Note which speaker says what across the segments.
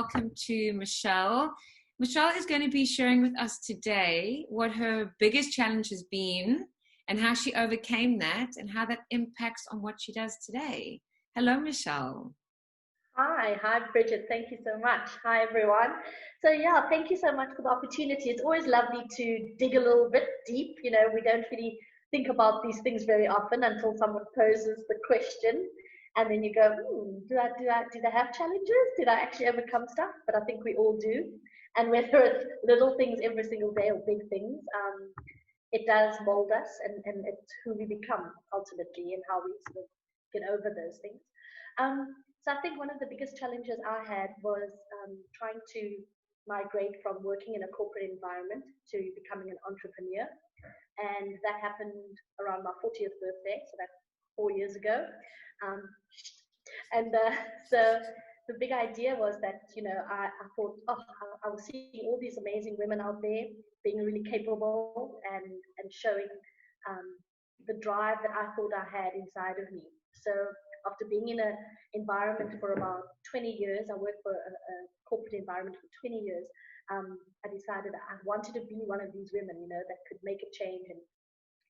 Speaker 1: welcome to Michelle. Michelle is going to be sharing with us today what her biggest challenge has been and how she overcame that and how that impacts on what she does today. Hello, Michelle.
Speaker 2: Hi, Bridget. Thank you so much. Hi, everyone. So yeah, thank you so much for the opportunity. It's always lovely to dig a little bit deep. You know, we don't really think about these things very often until someone poses the question, and then you go, did I have challenges? Did I actually overcome stuff? But I think we all do. And whether it's little things every single day or big things, it does mold us, and it's who we become ultimately and how we sort of get over those things. So I think one of the biggest challenges I had was trying to migrate from working in a corporate environment to becoming an entrepreneur. And that happened around my 40th birthday, so that's 4 years ago. So the big idea was that, you know, I thought, I was seeing all these amazing women out there being really capable and showing the drive that I thought I had inside of me. So after being in an environment for about 20 years, I worked for a corporate environment for 20 years, I decided I wanted to be one of these women, you know, that could make a change and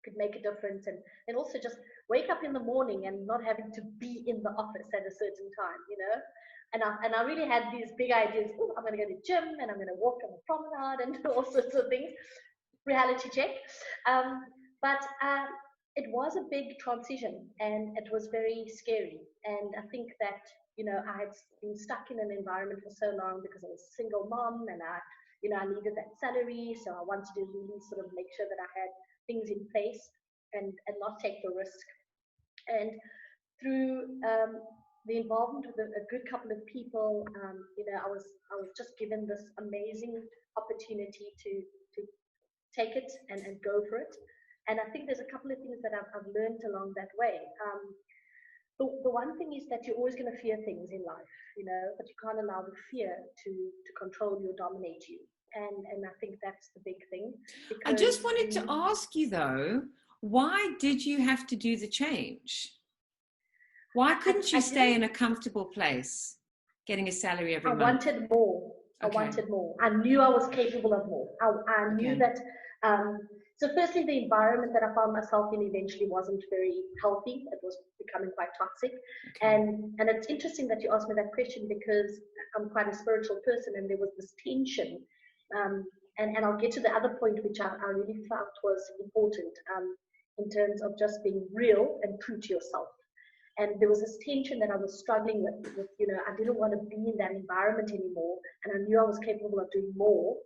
Speaker 2: could make a difference, and also just wake up in the morning and not having to be in the office at a certain time, you know. And I really had these big ideas. Oh, I'm going to go to the gym and I'm going to walk on the promenade and all sorts of things. Reality check. But it was a big transition and it was very scary. And I think that, you know, I had been stuck in an environment for so long because I was a single mom and I needed that salary. So I wanted to really sort of make sure that I had things in place and not take the risk. And through the involvement with a good couple of people, you know, I was just given this amazing opportunity to take it and go for it. And I think there's a couple of things that I've learned along that way. The one thing is that you're always going to fear things in life, you know, but you can't allow the fear to control you or dominate you. And I think that's the big thing.
Speaker 1: I just wanted to ask you though, why did you have to do the change? Why couldn't you stay in a comfortable place, getting a salary every month?
Speaker 2: I wanted more. Okay. I wanted more. I knew I was capable of more. I knew that. So firstly, the environment that I found myself in eventually wasn't very healthy. It was becoming quite toxic. Okay. And it's interesting that you asked me that question because I'm quite a spiritual person and there was this tension. And I'll get to the other point which I really felt was important in terms of just being real and true to yourself. And there was this tension that I was struggling with, you know, I didn't want to be in that environment anymore. And I knew I was capable of doing more.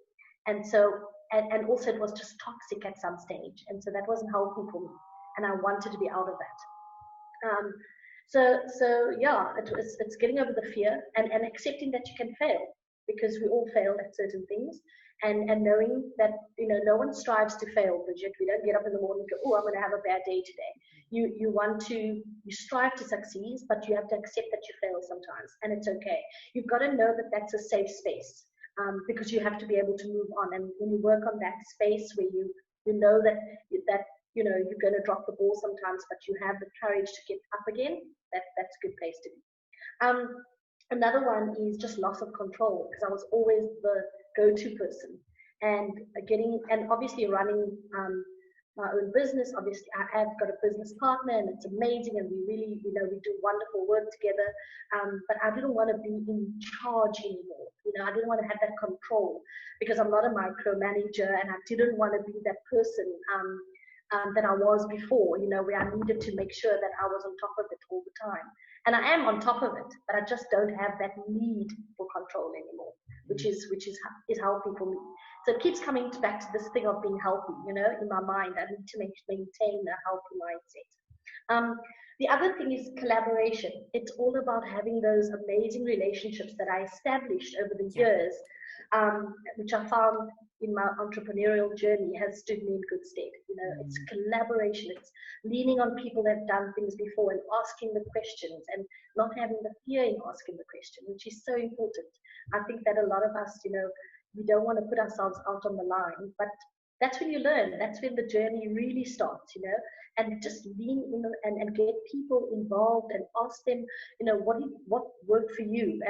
Speaker 2: And so, and also it was just toxic at some stage. And so that wasn't healthy for me. And I wanted to be out of that. So yeah, it's getting over the fear and accepting that you can fail because we all fail at certain things. And knowing that, you know, no one strives to fail, Bridget. We don't get up in the morning and go, oh, I'm going to have a bad day today. You strive to succeed, but you have to accept that you fail sometimes, and it's okay. You've got to know that that's a safe space because you have to be able to move on. And when you work on that space where you know that you know you're going to drop the ball sometimes, but you have the courage to get up again, that's a good place to be. Another one is just loss of control because I was always the go-to person and obviously running my own business. Obviously I have got a business partner and it's amazing and we really, you know, we do wonderful work together, but I didn't want to be in charge anymore. You know, I didn't want to have that control because I'm not a micromanager and I didn't want to be that person that I was before, you know, where I needed to make sure that I was on top of it all the time. And I am on top of it, but I just don't have that need for control anymore, which is healthy for me. So it keeps coming back to this thing of being healthy, you know, in my mind. I need to maintain a healthy mindset. The other thing is collaboration. It's all about having those amazing relationships that I established over the years, which I found in my entrepreneurial journey has stood me in good stead. You know, it's collaboration. It's leaning on people that have done things before and asking the questions and not having the fear in asking the question, which is so important. I think that a lot of us, you know, we don't want to put ourselves out on the line, but that's when you learn. That's when the journey really starts, you know, and just lean in and get people involved and ask them, you know, what worked for you,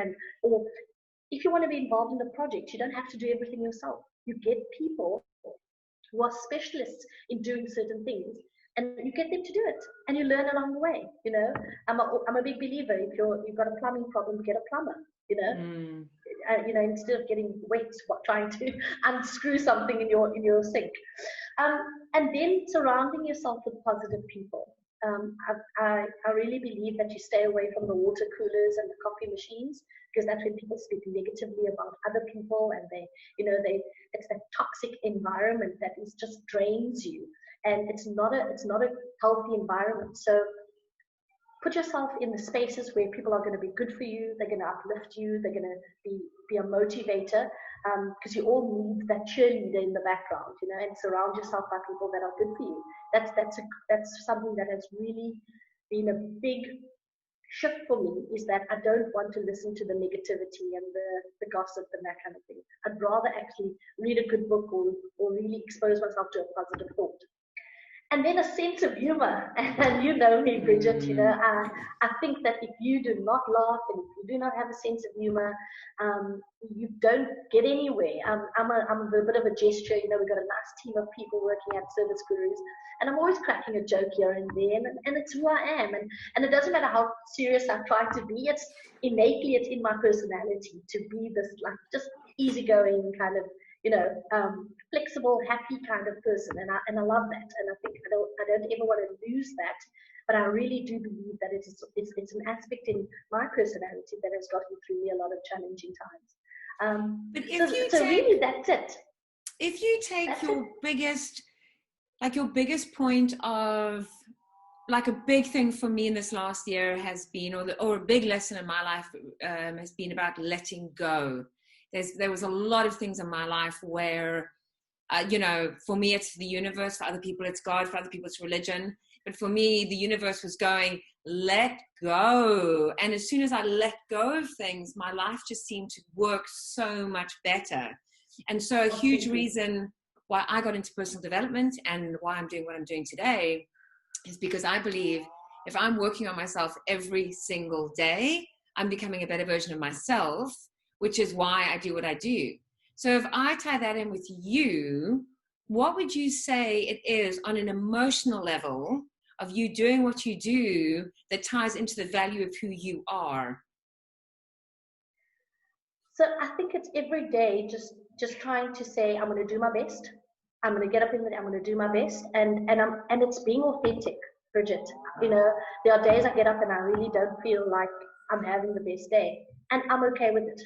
Speaker 2: or if you want to be involved in the project, you don't have to do everything yourself. You get people who are specialists in doing certain things, and you get them to do it, and you learn along the way. I'm a big believer. If you've got a plumbing problem, get a plumber. Instead of getting wet trying to unscrew something in your sink. And then surrounding yourself with positive people. I really believe that you stay away from the water coolers and the coffee machines, because that's when people speak negatively about other people, and it's that toxic environment that just drains you, and it's not a healthy environment. So put yourself in the spaces where people are going to be good for you, they're going to uplift you, they're going to be a motivator, because you all need that cheerleader in the background, and surround yourself by people that are good for you. That's something that has really been a big shift for me, is that I don't want to listen to the negativity and the gossip and that kind of thing. I'd rather actually read a good book or really expose myself to a positive thought. And then a sense of humor. And you know me, Bridget, I think that if you do not laugh and if you do not have a sense of humor, you don't get anywhere. I'm a bit of a gesture. We've got a nice team of people working at Service Gurus, and I'm always cracking a joke here and there, and it's who I am. And it doesn't matter how serious I try to be. It's innately, it's in my personality to be this just easygoing kind of, flexible, happy kind of person, and I love that, and I think I don't ever want to lose that, but I really do believe that it's an aspect in my personality that has gotten through me a lot of challenging times.
Speaker 1: But
Speaker 2: really, that's it.
Speaker 1: If you take your biggest point of, like, a big thing for me in this last year has been, or a big lesson in my life has been about letting go. There was a lot of things in my life where, for me, it's the universe. For other people, it's God. For other people, it's religion. But for me, the universe was going, let go. And as soon as I let go of things, my life just seemed to work so much better. And so a huge reason why I got into personal development and why I'm doing what I'm doing today is because I believe if I'm working on myself every single day, I'm becoming a better version of myself, which is why I do what I do. So if I tie that in with you, what would you say it is on an emotional level of you doing what you do that ties into the value of who you are?
Speaker 2: So I think it's every day just trying to say, I'm going to do my best. I'm going to get up in the day, I'm going to do my best. And it's being authentic, Bridget. There are days I get up and I really don't feel like I'm having the best day. And I'm okay with it,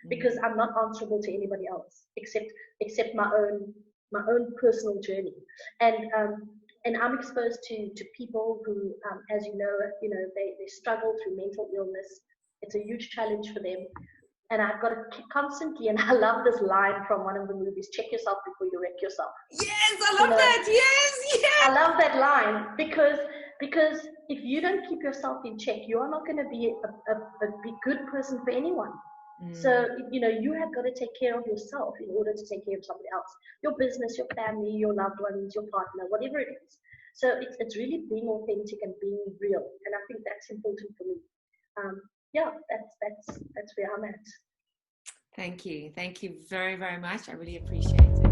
Speaker 2: because I'm not answerable to anybody else except my own personal journey. And I'm exposed to people who, as they struggle through mental illness. It's a huge challenge for them. And I've got to constantly, and I love this line from one of the movies, check yourself before you wreck yourself.
Speaker 1: Yes, I love that. Yes.
Speaker 2: I love that line because if you don't keep yourself in check, you are not going to be a good person for anyone. So, you have got to take care of yourself in order to take care of somebody else, your business, your family, your loved ones, your partner, whatever it is. So it's really being authentic and being real. And I think that's important for me. That's where I'm at.
Speaker 1: Thank you very, very much. I really appreciate it.